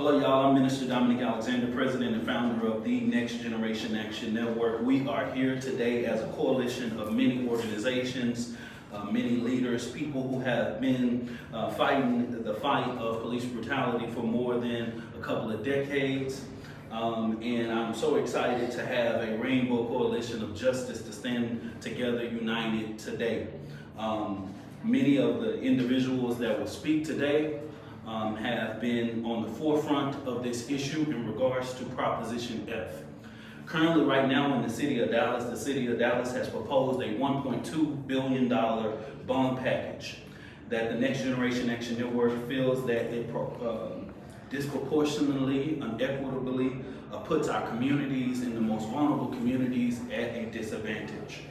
Hello y'all, I'm Minister Dominic Alexander, President and founder of the Next Generation Action Network. We are here today as a coalition of many organizations, many leaders, people who have been fighting the fight of police brutality for more than a couple of decades. And I'm so excited to have a rainbow coalition of justice to stand together united today. Many of the individuals that will speak today have been on the forefront of this issue in regards to Proposition F. Currently, right now in the city of Dallas has proposed a $1.2 billion bond package that the Next Generation Action Network feels that it disproportionately, unequitably puts our communities and the most vulnerable communities at a disadvantage.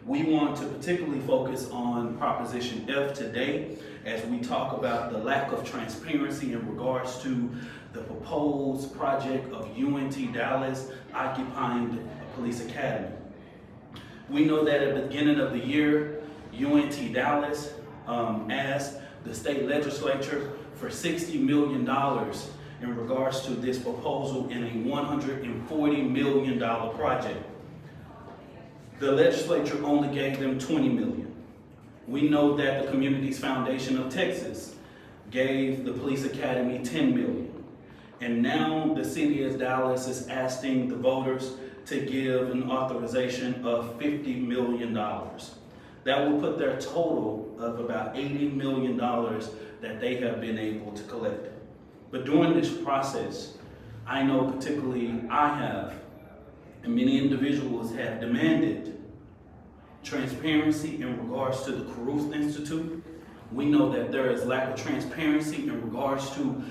We want to particularly focus on Proposition F today as we talk about the lack of transparency in regards to the proposed project of UNT Dallas occupying the police academy. We know that at the beginning of the year, UNT Dallas asked the state legislature for $60 million in regards to this proposal in a $140 million project. The legislature only gave them $20 million. We know that the Communities Foundation of Texas gave the police academy $10 million. And now the city of Dallas is asking the voters to give an authorization of $50 million. That will put their total of about $80 million that they have been able to collect. But during this process, I know particularly I have, and many individuals have demanded transparency in regards to the Caruth Institute. We know that there is lack of transparency in regards to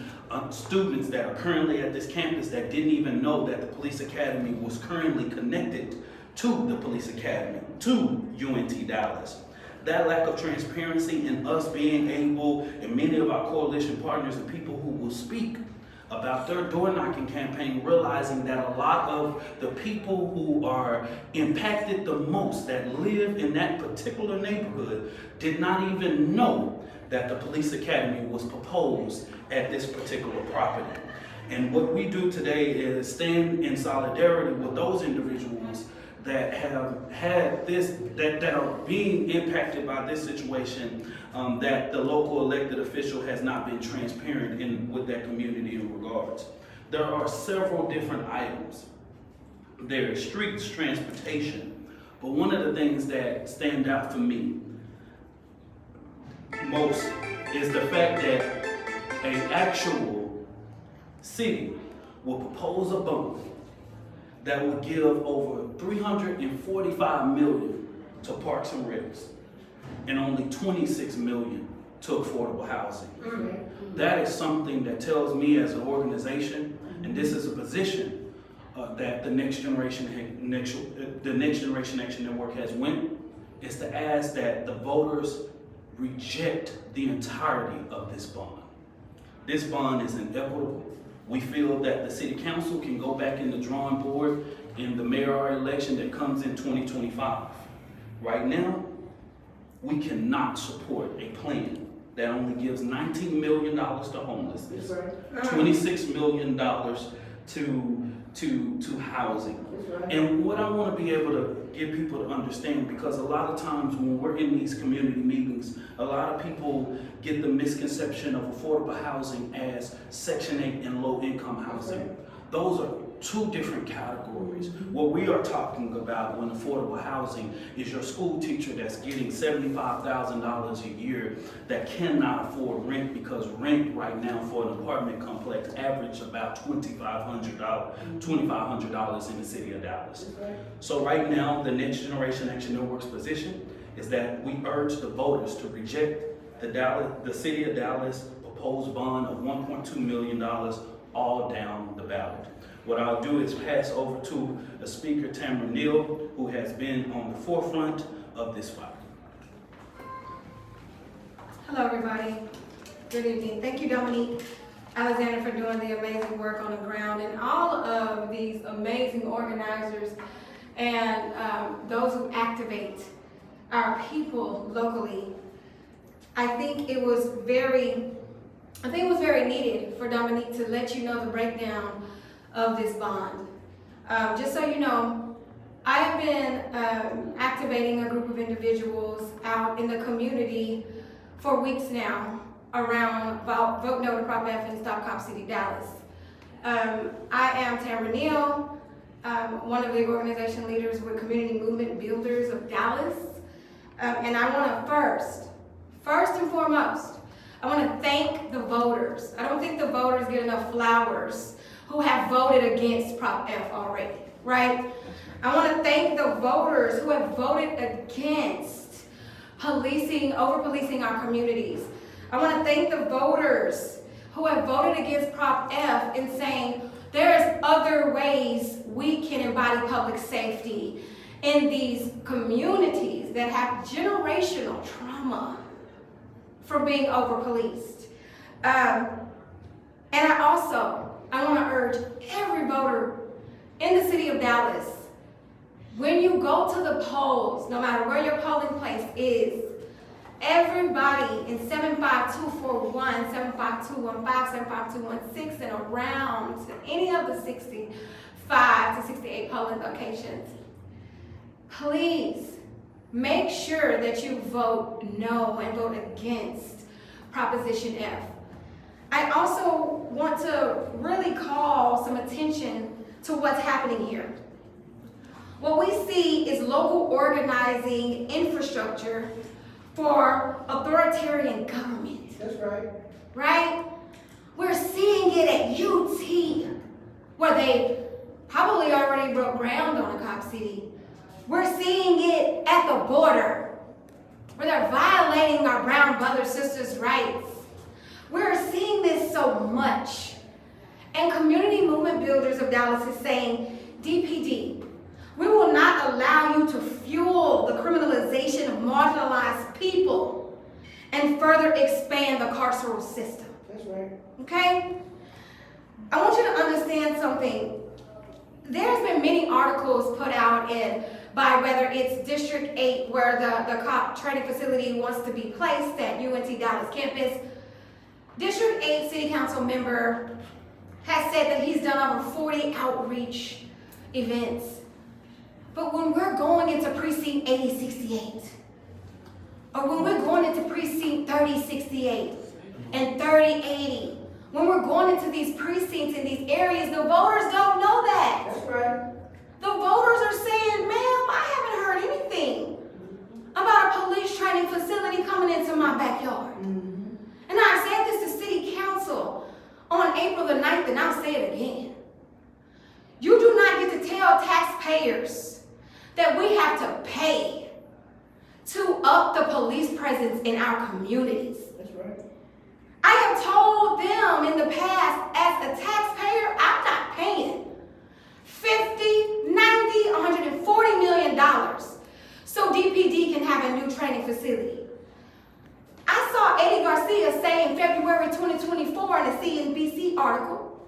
students that are currently at this campus that didn't even know that the police academy was currently connected to the police academy, to UNT Dallas. That lack of transparency in us being able, and many of our coalition partners and people who will speak about their door knocking campaign, realizing that a lot of the people who are impacted the most that live in that particular neighborhood did not even know that the police academy was proposed at this particular property. And what we do today is stand in solidarity with those individuals that have had this, that are being impacted by this situation, that the local elected official has not been transparent with that community in regards. There are several different items. There is streets, transportation, but one of the things that stand out for me most is the fact that an actual city will propose a bond that will give over $345 million to Parks and Recs and only $26 million to affordable housing. Mm-hmm. That is something that tells me as an organization, and this is a position that the Next Generation Action Network has went, is to ask that the voters reject the entirety of this bond. This bond is inequitable. We feel that the city council can go back in the drawing board in the mayoral election that comes in 2025. Right now, we cannot support a plan that only gives $19 million to homelessness, $26 million to housing. And what I want to be able to get people to understand, because a lot of times when we're in these community meetings, a lot of people get the misconception of affordable housing as Section 8 and low income housing. Those are two different categories. What we are talking about when affordable housing is your school teacher that's getting $75,000 a year that cannot afford rent, because rent right now for an apartment complex average about $2,500 in the city of Dallas. So right now, the Next Generation Action Network's position is that we urge the voters to reject the city of Dallas proposed bond of $1.2 million all down the ballot. What I'll do is pass over to the speaker, Tamara Neal, who has been on the forefront of this fight. Hello, everybody. Good evening. Thank you, Dominique Alexander, for doing the amazing work on the ground, and all of these amazing organizers and those who activate our people locally. I think it was very I think it was very needed for Dominique to let you know the breakdown of this bond. Just so you know, I have been activating a group of individuals out in the community for weeks now around Vote No to Prop F and Stop Cop City Dallas. I am Tamara Neal, one of the organization leaders with Community Movement Builders of Dallas. And I want to first and foremost, I want to thank the voters. I don't think the voters get enough flowers who have voted against Prop F already, right? I want to thank the voters who have voted against over-policing our communities. I want to thank the voters who have voted against Prop F and saying there's other ways we can embody public safety in these communities that have generational trauma from being over-policed. And I want to urge every voter in the city of Dallas, when you go to the polls, no matter where your polling place is, everybody in 75241, 75215, 75216, and around any of the 65 to 68 polling locations, please make sure that you vote no and vote against Proposition F. I also want to really call some attention to what's happening here. What we see is local organizing infrastructure for authoritarian government. That's right. Right? We're seeing it at UT, where they probably already broke ground on a cop city. We're seeing it at the border, where they're violating our brown brothers, sisters' rights. We're seeing this so much. And Community Movement Builders of Dallas is saying, DPD, we will not allow you to fuel the criminalization of marginalized people and further expand the carceral system. That's right. Okay? I want you to understand something. There's been many articles put out by whether it's District 8, where the cop training facility wants to be placed at UNT Dallas campus. District 8 City Council member has said that he's done over 40 outreach events. But when we're going into precinct 8068, or when we're going into precinct 3068 and 3080, when we're going into these precincts in these areas, the voters don't know that. That's right. The voters are saying, ma'am, I haven't heard anything about a police training facility coming into my backyard. And I said this to City Council on April the 9th, and I'll say it again. You do not get to tell taxpayers that we have to pay to up the police presence in our communities. That's right. I have told them in the past, as a taxpayer, I'm not paying $50, $90, $140 million so DPD can have a new training facility. I saw Eddie Garcia say in February 2024 in a CNBC article,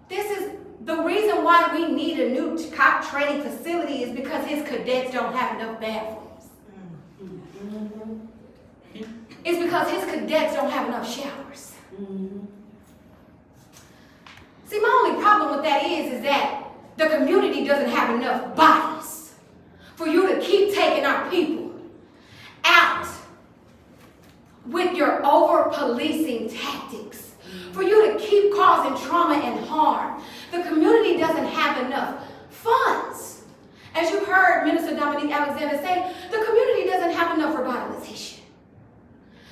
this is the reason why we need a new cop training facility is because his cadets don't have enough bathrooms. It's because his cadets don't have enough showers. See, my only problem with that is that the community doesn't have enough bodies for you to keep taking our people out with your over-policing tactics, for you to keep causing trauma and harm. The community doesn't have enough funds. As you heard Minister Dominique Alexander say, the community doesn't have enough revitalization.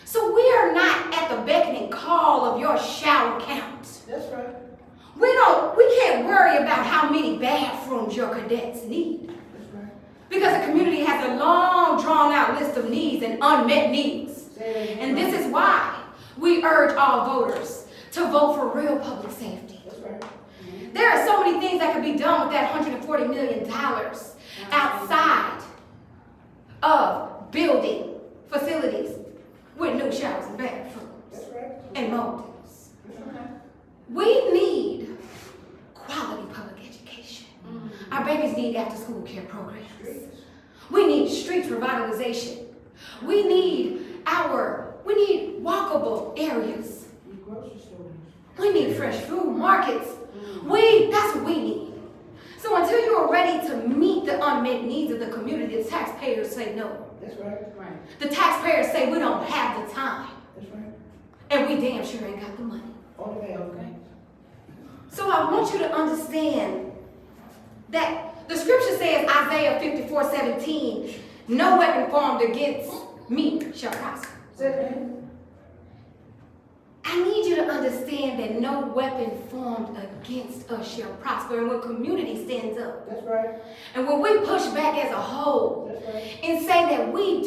So we are not at the beckoning call of your shower count. That's right. We can't worry about how many bathrooms your cadets need. That's right. Because the community has a long, drawn-out list of needs and unmet needs. And this is why we urge all voters to vote for real public safety. That's right. There are so many things that could be done with that $140 million outside of building facilities with new showers and bathrooms That's right. and motels. That's right. We need quality public education. Our babies need after-school care programs. We need streets revitalization. We need walkable areas. Grocery stores. We need fresh food markets. That's what we need. So until you are ready to meet the unmet needs of the community, the taxpayers say no. That's right. Right. The taxpayers say we don't have the time. That's right. And we damn sure ain't got the money. All the way, okay. So I want you to understand that the scripture says, Isaiah 54:17, no weapon formed against me shall prosper. Say it again. I need you to understand that no weapon formed against us shall prosper. And when community stands up, That's right. and when we push back as a whole, That's right. and say that we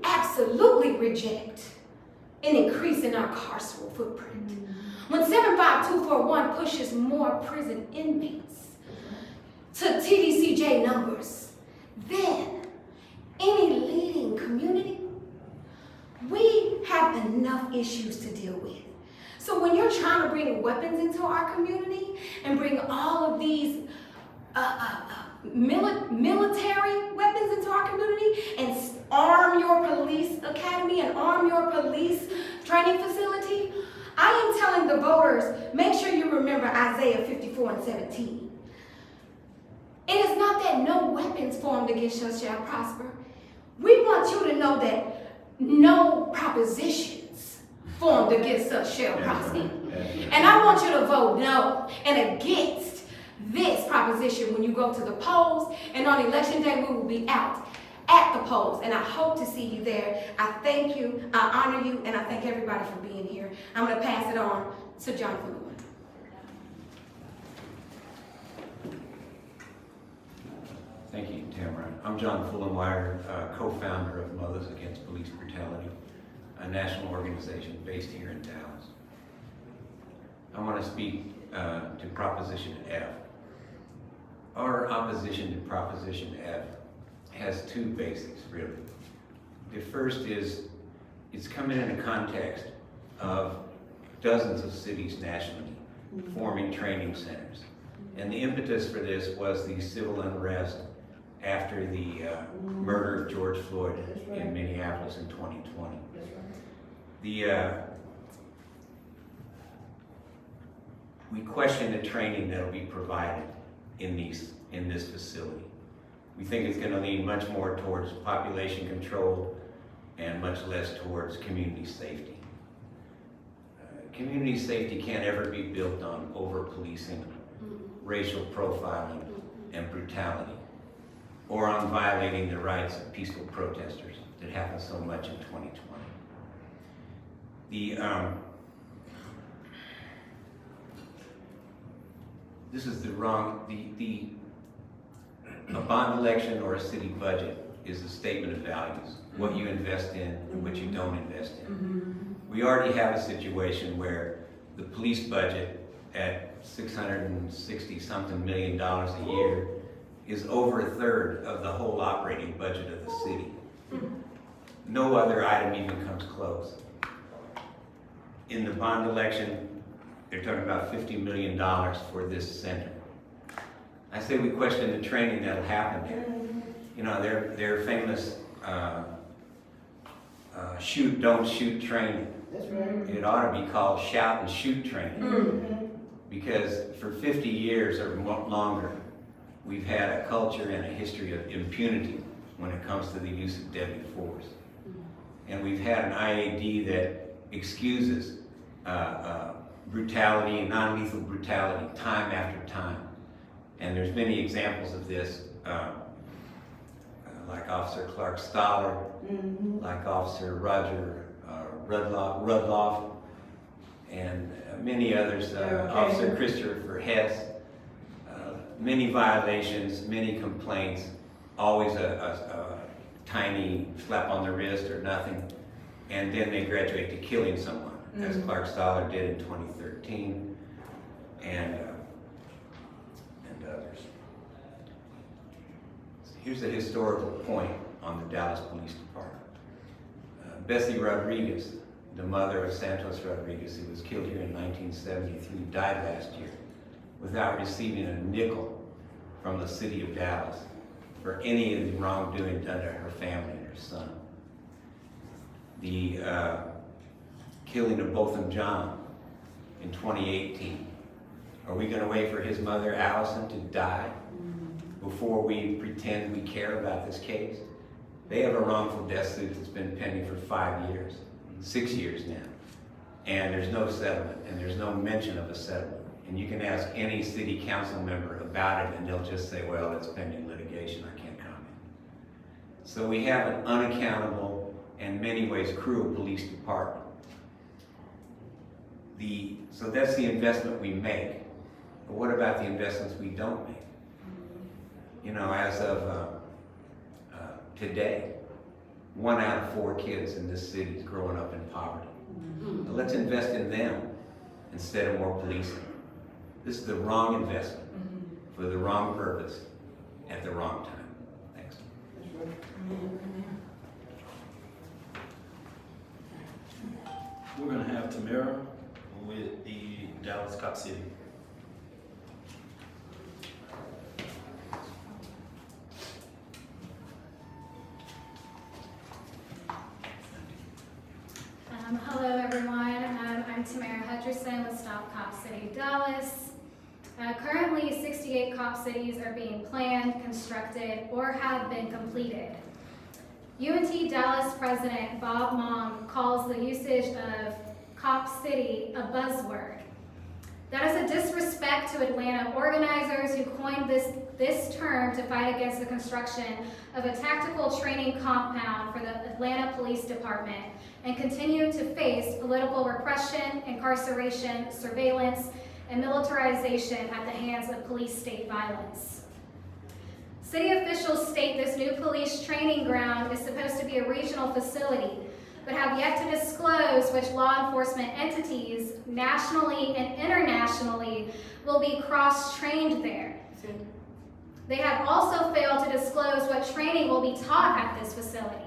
absolutely reject an increase in our carceral footprint. When 75241 pushes more prison inmates to TDCJ numbers than any leading community, we have enough issues to deal with. So when you're trying to bring weapons into our community and bring all of these military weapons into our community and arm your police academy and arm your police training facility, I am telling the voters, make sure you remember Isaiah 54:17. It is not that no weapons formed against us shall prosper. We want you to know that no propositions formed against us shall prosper. And I want you to vote no and against this proposition when you go to the polls, and on election day we will be out at the polls, and I hope to see you there. I thank you, I honor you, and I thank everybody for being here. I'm going to pass it on to Jonathan Lewin. Thank you, Tamara. I'm John Fullenwire, co-founder of Mothers Against Police Brutality, a national organization based here in Dallas. I want to speak to Proposition F. Our opposition to Proposition F has two basics, really. The first is it's coming in a context of dozens of cities nationally forming training centers. And the impetus for this was the civil unrest after the murder of George Floyd in Minneapolis in 2020. We question the training that will be provided in this facility. We think it's going to lean much more towards population control and much less towards community safety. Community safety can't ever be built on over-policing, racial profiling, and brutality, or on violating the rights of peaceful protesters that happened so much in 2020. This is the wrong, a bond election or a city budget is a statement of values, what you invest in and what you don't invest in. We already have a situation where the police budget at $660-something million a year is over a third of the whole operating budget of the city. No other item even comes close. In the bond election, they're talking about $50 million for this center. I say we question the training that'll happen there. You know, their famous shoot, don't shoot training. That's right. It ought to be called shout and shoot training. Because for 50 years or longer, we've had a culture and a history of impunity when it comes to the use of deadly force. And we've had an IAD that excuses brutality and non-lethal brutality time after time. And there's many examples of this, like Officer Clark Stoller, like Officer Roger Rudloff, and many others, Officer Christopher Hess. Many violations, many complaints, always a tiny slap on the wrist or nothing, and then they graduate to killing someone, as Clark Stoller did in 2013, and others. Here's a historical point on the Dallas Police Department. Bessie Rodriguez, the mother of Santos Rodriguez, who was killed here in 1973, died last year without receiving a nickel from the city of Dallas for any of the wrongdoing done to her family and her son. killing of Botham Jean in 2018. Are we going to wait for his mother, Allison, to die before we pretend we care about this case? They have a wrongful death suit that's been pending for 5 years, 6 years now. And there's no settlement, and there's no mention of a settlement. And you can ask any city council member about it, and they'll just say, well, it's pending litigation, I can't comment. So we have an unaccountable and in many ways cruel police department. So that's the investment we make. But what about the investments we don't make? You know, as of today, 1 out of 4 kids in this city is growing up in poverty. Now let's invest in them instead of more policing. This is the wrong investment for the wrong purpose at the wrong time. Thanks. We're going to have Tamara with the Dallas Cop City. Hello everyone, I'm Tamara Hutcherson with Stop Cop City Dallas. Currently 68 cop cities are being planned, constructed, or have been completed. UNT Dallas President Bob Mom calls the usage of Cop City a buzzword. That is a disrespect to Atlanta organizers who coined this term to fight against the construction of a tactical training compound for the Atlanta Police Department and continue to face political repression, incarceration, surveillance, and militarization at the hands of police state violence. City officials state this new police training ground is supposed to be a regional facility, but have yet to disclose which law enforcement entities, nationally and internationally, will be cross-trained there. They have also failed to disclose what training will be taught at this facility.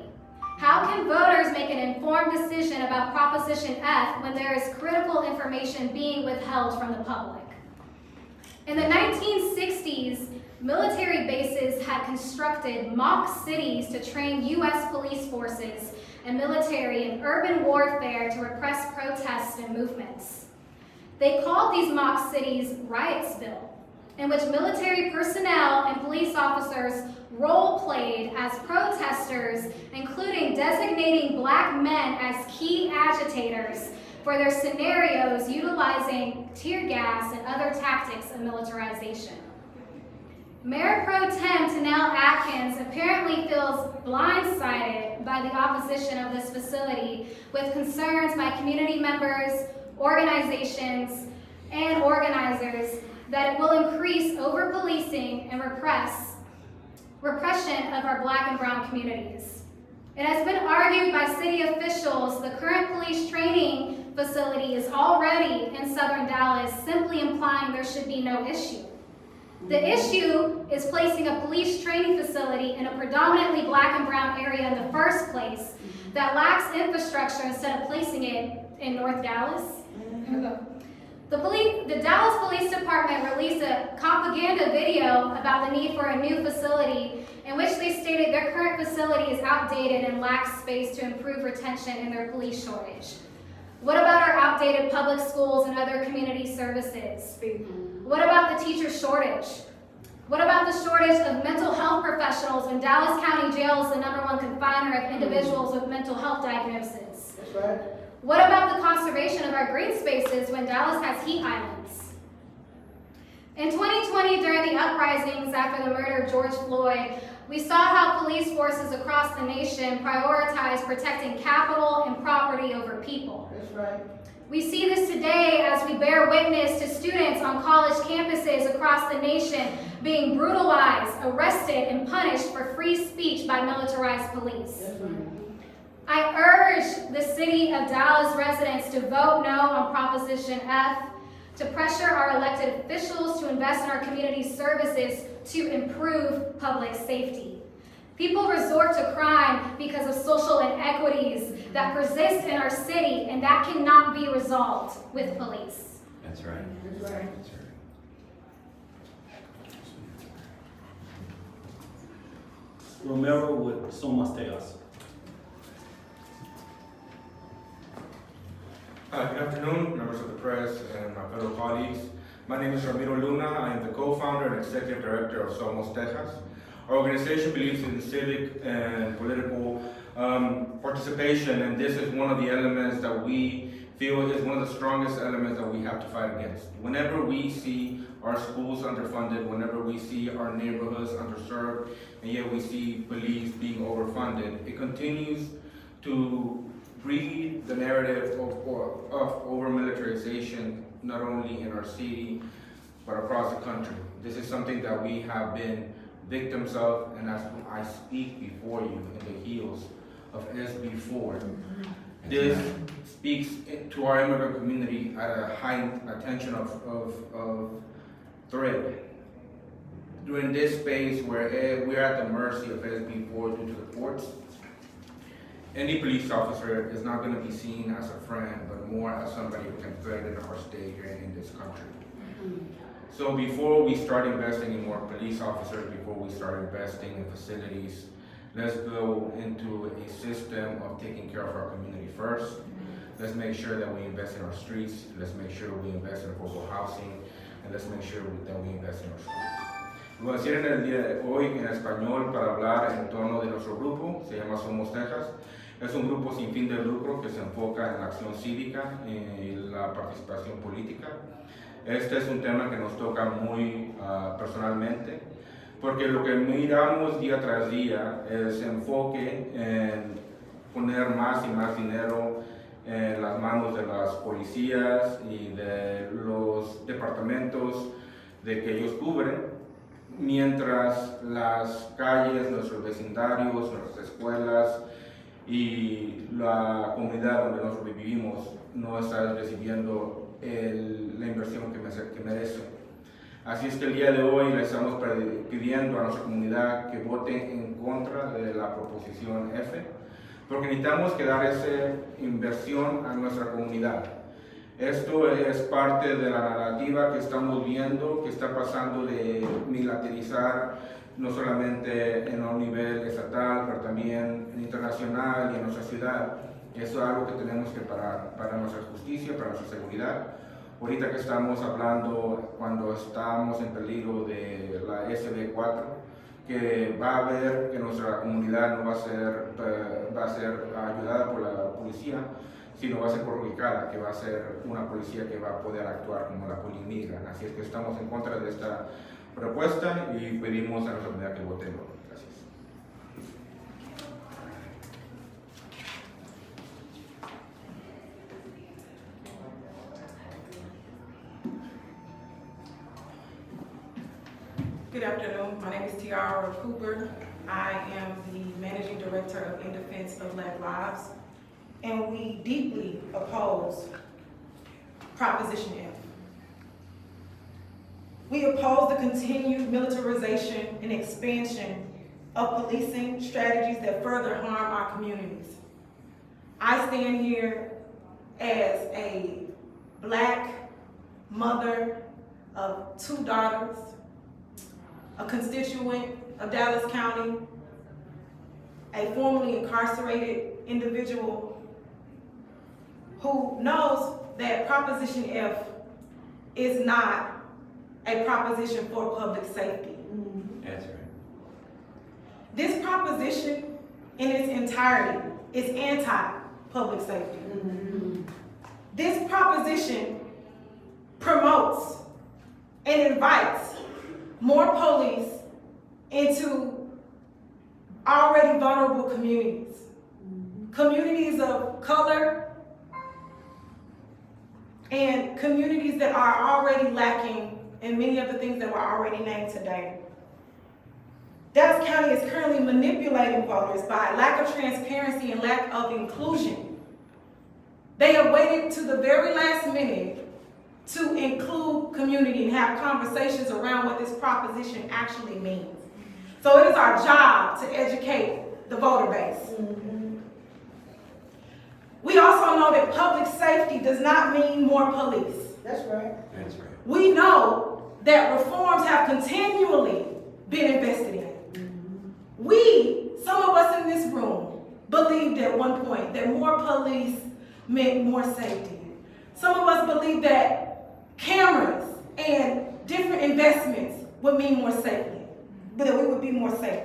How can voters make an informed decision about Proposition F when there is critical information being withheld from the public? In the 1960s, military bases had constructed mock cities to train U.S. police forces and military in urban warfare to repress protests and movements. They called these mock cities Riotsville, in which military personnel and police officers role-played as protesters, including designating black men as key agitators for their scenarios utilizing tear gas and other tactics of militarization. Mayor Pro Tem Tanel Atkins apparently feels blindsided by the opposition of this facility with concerns by community members, organizations, and organizers that it will increase over-policing and repression of our black and brown communities. It has been argued by city officials the current police training facility is already in southern Dallas, simply implying there should be no issue. The issue is placing a police training facility in a predominantly black and brown area in the first place that lacks infrastructure instead of placing it in North Dallas. The Dallas Police Department released a propaganda video about the need for a new facility in which they stated their current facility is outdated and lacks space to improve retention in their police shortage. What about our outdated public schools and other community services? What about the teacher shortage? What about the shortage of mental health professionals when Dallas County Jail is the #1 confiner of individuals with mental health diagnoses? That's right. What about the conservation of our green spaces when Dallas has heat islands? In 2020, during the uprisings after the murder of George Floyd, we saw how police forces across the nation prioritize protecting capital and property over people. That's right. We see this today as we bear witness to students on college campuses across the nation being brutalized, arrested, and punished for free speech by militarized police. That's right. I urge the City of Dallas residents to vote no on Proposition F, to pressure our elected officials to invest in our community services to improve public safety. People resort to crime because of social inequities that persist in our city, and that cannot be resolved with police. That's right. That's right. That's right. Romero with Somos Teos. Good afternoon, members of the press and my fellow colleagues. My name is Ramiro Luna. I am the co-founder and executive director of Somos Texas. Our organization believes in civic and political participation, and this is one of the elements that we feel is one of the strongest elements that we have to fight against. Whenever we see our schools underfunded, whenever we see our neighborhoods underserved, and yet we see police being overfunded, it continues to breed the narrative of over-militarization, not only in our city, but across the country. This is something that we have been victims of, and as I speak before you in the heels of SB4, this speaks to our immigrant community at a high attention of threat. During this space where we're at the mercy of SB4 due to the courts, any police officer is not going to be seen as a friend, but more as somebody who can threaten our state here in this country. So before we start investing in more police officers, before we start investing in facilities, let's go into a system of taking care of our community first. Let's make sure that we invest in our streets. Let's make sure we invest in affordable housing. And let's make sure that we invest in our schools. Lo voy a decir en el día de hoy en español para hablar en torno de nuestro grupo. Se llama Somos Texas. Es un grupo sin fin de lucro que se enfoca en la acción cívica y la participación política. Este es un tema que nos toca muy personalmente, porque lo que miramos día tras día es enfoque en poner más y más dinero en las manos de las policías y de los departamentos de que ellos cubren, mientras las calles, nuestros vecindarios, nuestras escuelas y la comunidad donde nosotros vivimos no está recibiendo la inversión que merece. Así es que el día de hoy le estamos pidiendo a nuestra comunidad que vote en contra de la proposición F, porque necesitamos que dar esa inversión a nuestra comunidad. Esto es parte de la narrativa que estamos viendo, que está pasando de militarizar no solamente en un nivel estatal, pero también internacional y en nuestra ciudad. Eso es algo que tenemos que parar para nuestra justicia, para nuestra seguridad. Ahorita que estamos hablando, cuando estamos en peligro de la SB4, que va a ver que nuestra comunidad no va a ser ayudada por la policía, sino va a ser perjudicada, que va a ser una policía que va a poder actuar como la policía. Así es que estamos en contra de esta propuesta y pedimos a nuestra comunidad que votemos. Gracias. Good afternoon. My name is Tiara Cooper. I am the Managing Director of In Defense of Black Lives, and we deeply oppose Proposition F. We oppose the continued militarization and expansion of policing strategies that further harm our communities. I stand here as a Black mother of 2 daughters, a constituent of Dallas County, a formerly incarcerated individual who knows that Proposition F is not a proposition for public safety. That's right. This proposition in its entirety is anti-public safety. This proposition promotes and invites more police into already vulnerable communities. Communities of color and communities that are already lacking in many of the things that were already named today. Dallas County is currently manipulating voters by lack of transparency and lack of inclusion. They have waited to the very last minute to include community and have conversations around what this proposition actually means. So it is our job to educate the voter base. We also know that public safety does not mean more police. That's right. That's right. We know that reforms have continually been invested in. We, some of us in this room, believed at one point that more police meant more safety. Some of us believe that cameras and different investments would mean more safety, but that we would be more safe.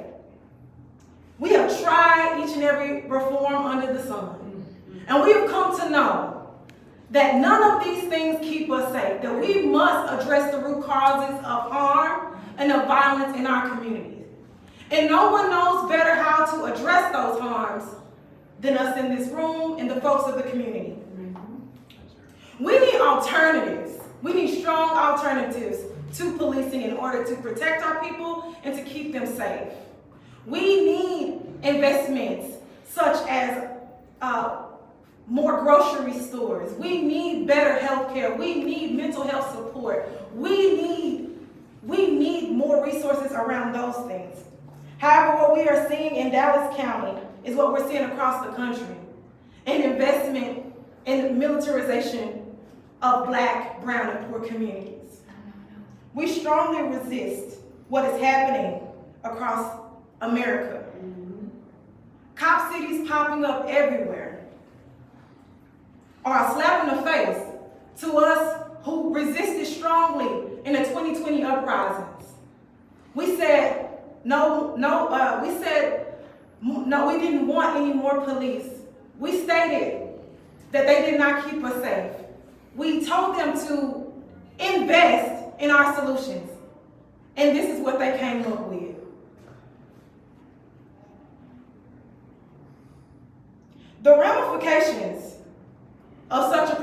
We have tried each and every reform under the sun, and we have come to know that none of these things keep us safe, that we must address the root causes of harm and of violence in our communities. And no one knows better how to address those harms than us in this room and the folks of the community. We need alternatives. We need strong alternatives to policing in order to protect our people and to keep them safe. We need investments such as more grocery stores. We need better health care. We need mental health support. We need more resources around those things. However, what we are seeing in Dallas County is what we're seeing across the country, an investment in the militarization of Black, brown, and poor communities. We strongly resist what is happening across America. Cop cities popping up everywhere are a slap in the face to us who resisted strongly in the 2020 uprisings. We said no, we didn't want any more police. We stated that they did not keep us safe. We told them to invest in our solutions, and this is what they came up with. The ramifications of such a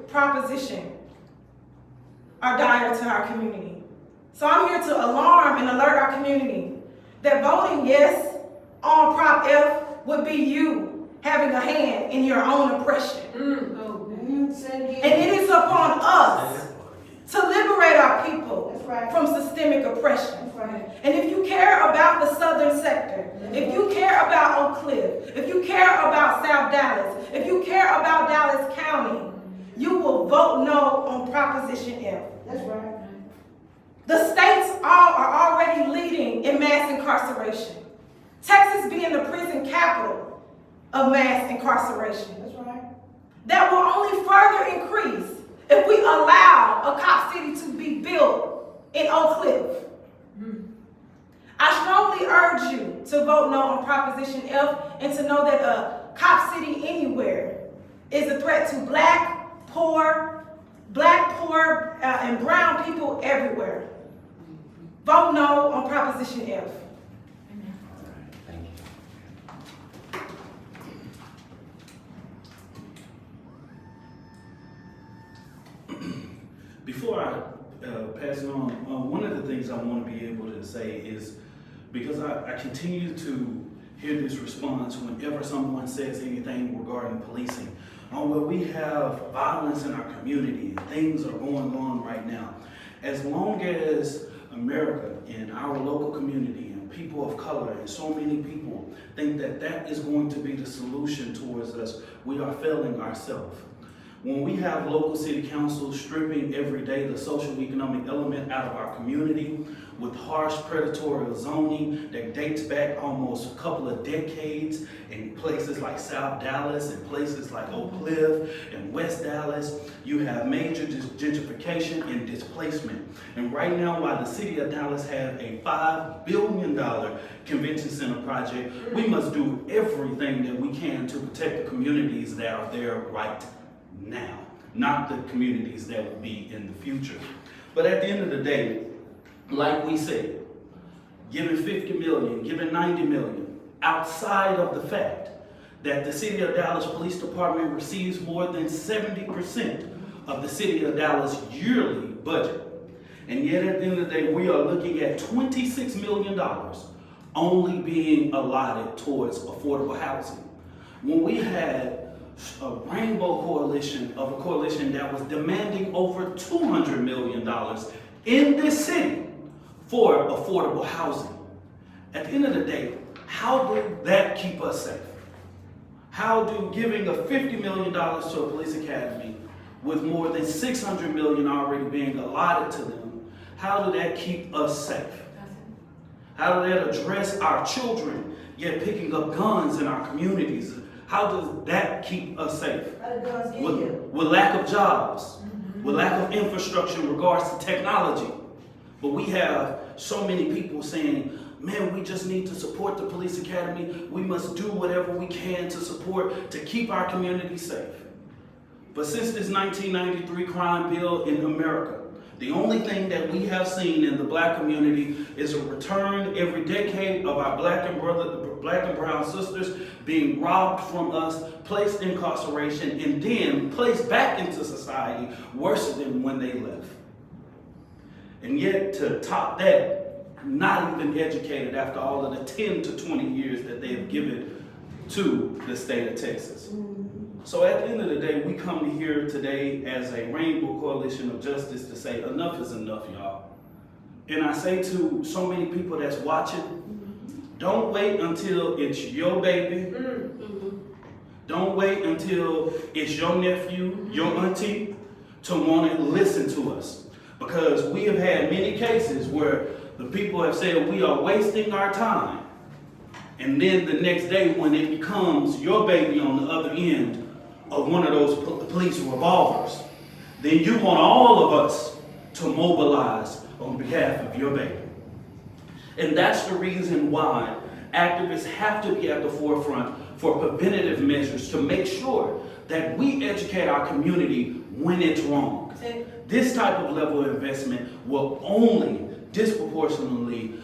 proposition are dire to our community. So I'm here to alarm and alert our community that voting yes on Prop F would be you having a hand in your own oppression. And it is upon us to liberate our people from systemic oppression. And if you care about the southern sector, if you care about Oak Cliff, if you care about South Dallas, if you care about Dallas County, you will vote no on Proposition F. That's right. The states are already leading in mass incarceration. Texas being the prison capital of mass incarceration. That's right. That will only further increase if we allow a cop city to be built in Oak Cliff. I strongly urge you to vote no on Proposition F and to know that a cop city anywhere is a threat to black, poor, and brown people everywhere. Vote no on Proposition F. Thank you. Before I pass it on, one of the things I want to be able to say is, because I continue to hear this response whenever someone says anything regarding policing, where we have violence in our community and things are going on right now. As long as America and our local community and people of color and so many people think that that is going to be the solution towards us, we are failing ourselves. When we have local city councils stripping every day the social economic element out of our community with harsh predatory zoning that dates back almost a couple of decades in places like South Dallas and places like Oak Cliff and West Dallas, you have major gentrification and displacement. And right now, while the city of Dallas has a $5 billion convention center project, we must do everything that we can to protect the communities that are there right now, not the communities that will be in the future. But at the end of the day, like we said, giving 50 million, giving 90 million, outside of the fact that the City of Dallas Police Department receives more than 70% of the City of Dallas yearly budget. And yet at the end of the day, we are looking at $26 million only being allotted towards affordable housing. When we had a rainbow coalition of a coalition that was demanding over $200 million in this city for affordable housing. At the end of the day, how did that keep us safe? How do giving a $50 million to a police academy with more than $600 million already being allotted to them, how did that keep us safe? How did that address our children, yet picking up guns in our communities, How does that keep us safe? How the guns get here? With lack of jobs, with lack of infrastructure in regards to technology. But we have so many people saying, man, we just need to support the police academy. We must do whatever we can to support, to keep our community safe. But since this 1993 crime bill in America, the only thing that we have seen in the black community is a return every decade of our black and brown sisters being robbed from us, placed in incarceration, and then placed back into society worse than when they left. And yet, to top that, not even educated after all of the 10 to 20 years that they have given to the state of Texas. So at the end of the day, we come here today as a Rainbow Coalition of Justice to say enough is enough, y'all. And I say to so many people that's watching, don't wait until it's your baby. Don't wait until it's your nephew, your auntie, to want to listen to us. Because we have had many cases where the people have said we are wasting our time. And then the next day when it becomes your baby on the other end of one of those police revolvers, then you want all of us to mobilize on behalf of your baby. And that's the reason why activists have to be at the forefront for preventative measures to make sure that we educate our community when it's wrong. This type of level of investment will only disproportionately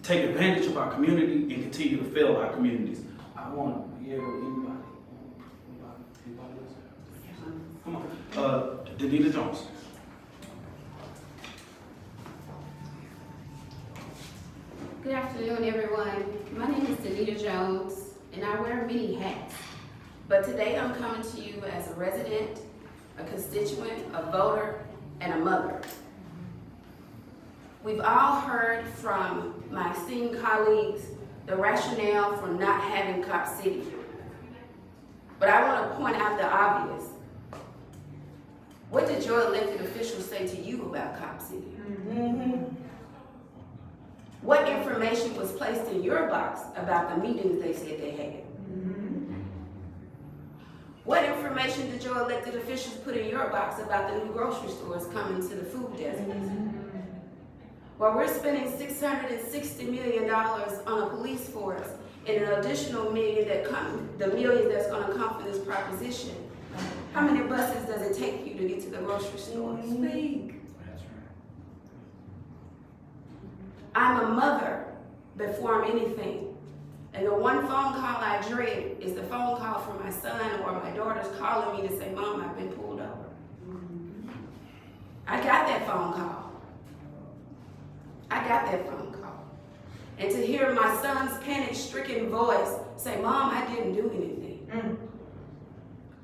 take advantage of our community and continue to fail our communities. I want to hear anybody else? Come on, Danita Jones. Good afternoon, everyone. My name is Danita Jones, and I wear many hats. But today I'm coming to you as a resident, a constituent, a voter, and a mother. We've all heard from my esteemed colleagues the rationale for not having Cop City. But I want to point out the obvious. What did your elected officials say to you about Cop City? What information was placed in your box about the meetings they said they had? What information did your elected officials put in your box about the new grocery stores coming to the food deserts? Well, we're spending $660 million on a police force and an additional million the millions that's gonna come from this proposition. How many buses does it take you to get to the grocery store? Speak. I'm a mother before I'm anything. And the one phone call I dread is the phone call from my son or my daughter's calling me to say, Mom, I've been pulled over. I got that phone call. And to hear my son's panic-stricken voice say, Mom, I didn't do anything.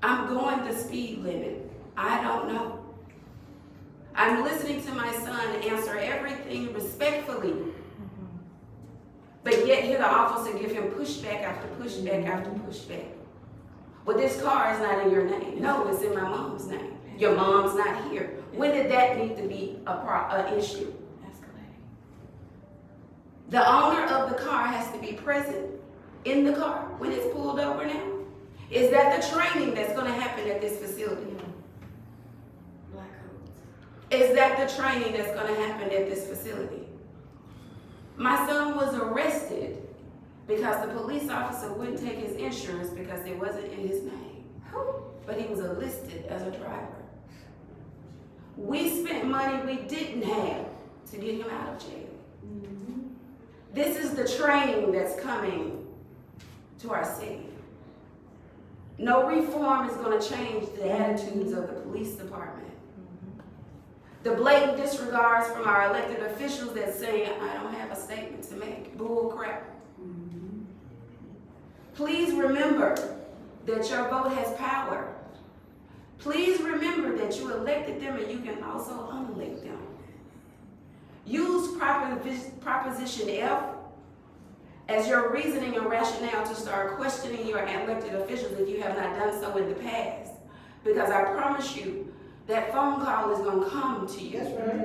I'm going the speed limit. I don't know. I'm listening to my son answer everything respectfully, but yet hear the officer give him pushback after pushback after pushback. Well, this car is not in your name. No, it's in my mom's name. Your mom's not here. When did that need to be an issue? The owner of the car has to be present in the car when it's pulled over now. Is that the training that's going to happen at this facility? Is that the training that's going to happen at this facility? My son was arrested because the police officer wouldn't take his insurance because it wasn't in his name. But he was listed as a driver. We spent money we didn't have to get him out of jail. This is the training that's coming to our city. No reform is going to change the attitudes of the police department. The blatant disregards from our elected officials that say, I don't have a statement to make. Bull crap. Please remember that your vote has power. Please remember that you elected them and you can also unelect them. Use Proposition F as your reasoning and rationale to start questioning your elected officials if you have not done so in the past. Because I promise you, that phone call is going to come to you. That's right.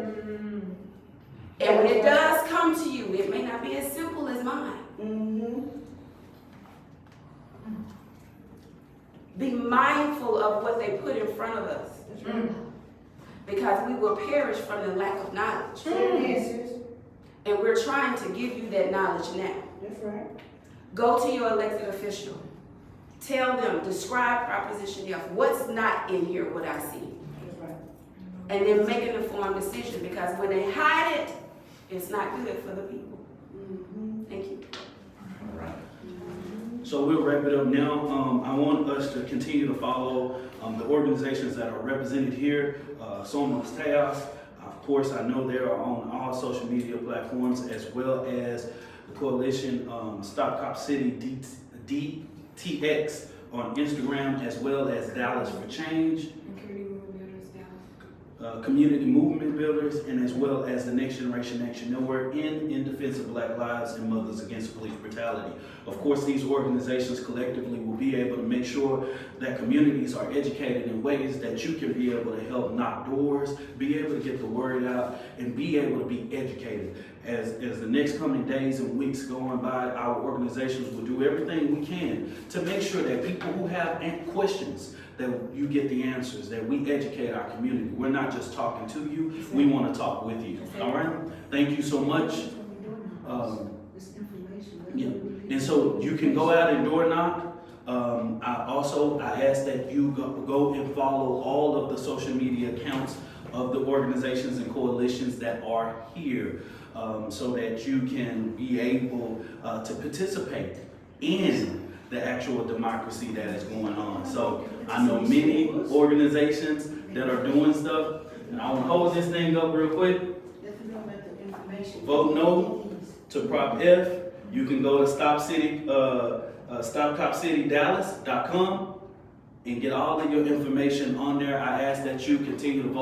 And when it does come to you, it may not be as simple as mine. Be mindful of what they put in front of us, That's right. because we will perish from the lack of knowledge. There it is, sis. And we're trying to give you that knowledge now. That's right. Go to your elected official. Tell them, describe Proposition F. What's not in here, what I see? That's right. And then make an informed decision, because when they hide it, it's not good for the people. Thank you. All right. So we'll wrap it up now. I want us to continue to follow the organizations that are represented here. Somos Tejas, of course, I know they are on all social media platforms, as well as the coalition Stop Cop City DTX on Instagram, as well as Dallas for Change. Community movement builders, and as well as the Next Generation Action Network in defense of Black lives and mothers against police brutality. Of course, these organizations collectively will be able to make sure that communities are educated in ways that you can be able to help knock doors, be able to get the word out, and be able to be educated. As the next coming days and weeks going by, our organizations will do everything we can to make sure that people who have questions, that you get the answers, that we educate our community. We're not just talking to you, we want to talk with you. All right? Thank you so much. This information. Yeah. And so you can go out and door knock. I ask that you go and follow all of the social media accounts of the organizations and coalitions that are here, so that you can be able to participate in the actual democracy that is going on. So I know many organizations that are doing stuff, and I want to hold this thing up real quick. Let them know about the information. Vote no to Prop F. You can go to stopcopcitydallas.com and get all of your information on there. I ask that you continue to vote